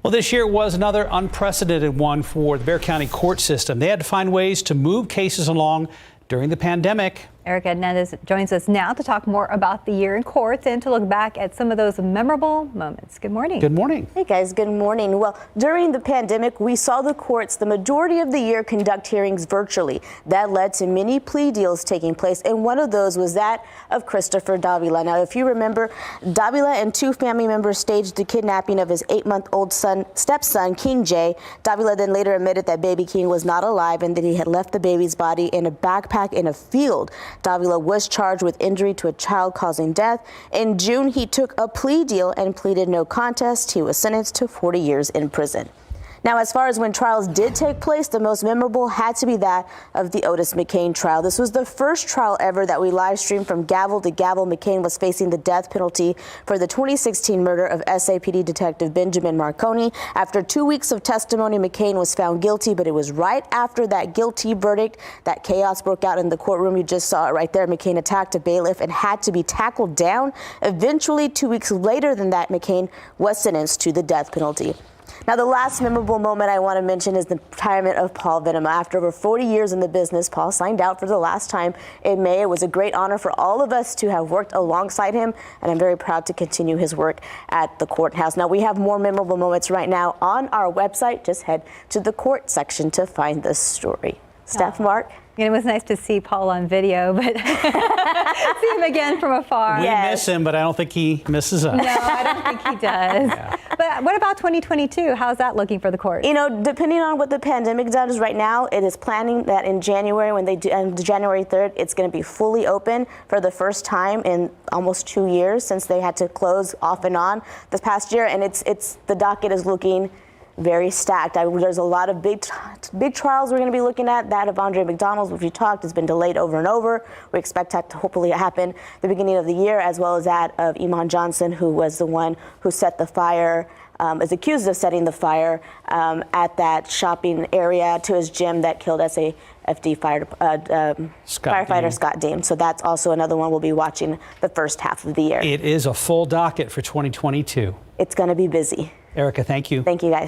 Well, this year was another unprecedented one for the Bexar County court system. They had to find ways to move cases along during the pandemic. Erica Hernandez joins us now to talk more about the year in court and to look back at some of those memorable moments. Good morning. Good morning. Hey guys, good morning. Well, during the pandemic, we saw the courts the majority of the year conduct hearings virtually. That led to many plea deals taking place, and one of those was that of Christopher Davila. Now, if you remember, Davila and two family members staged the kidnapping of his 8-month-old stepson, King J. Davila then later admitted that baby King was not alive and that he had left the baby's body in a backpack in a field. Davila was charged with injury to a child causing death. In June, he took a plea deal and pleaded no contest. He was sentenced to 40 years in prison. Now, as far as when trials did take place, the most memorable had to be that of the Otis McCain trial. This was the first trial ever that we live streamed from gavel to gavel. McCain was facing the death penalty for the 2016 murder of SAPD detective Benjamin Marconi. After 2 weeks of testimony, McCain was found guilty, but it was right after that guilty verdict that chaos broke out in the courtroom. You just saw it right there. McCain attacked a bailiff and had to be tackled down. Eventually, 2 weeks later than that, McCain was sentenced to the death penalty. Now, the last memorable moment I want to mention is the retirement of Paul Venema. After over 40 years in the business, Paul signed out for the last time in May. It was a great honor for all of us to have worked alongside him, and I'm very proud to continue his work at the courthouse. Now, we have more memorable moments right now on our website. Just head to the court section to find this story. Steph, Mark? It was nice to see Paul on video, but see him again from afar. We miss him, but I don't think he misses us. No, I don't think he does. Yeah. But what about 2022? How's that looking for the court? You know, depending on what the pandemic does right now, it is planning that in January, when they do, on January 3rd, it's going to be fully open for the first time in almost 2 years since they had to close off and on this past year. And the docket is looking very stacked. There's a lot of big trials we're going to be looking at. That of Andre McDonald, which we talked, has been delayed over and over. We expect that to hopefully happen the beginning of the year, as well as that of Iman Johnson, who was the one who set the fire, is accused of setting the fire at that shopping area to his gym that killed SAFD firefighter Scott Deem. So that's also another one we'll be watching the first half of the year. It is a full docket for 2022. It's going to be busy. Erica, thank you. Thank you, guys.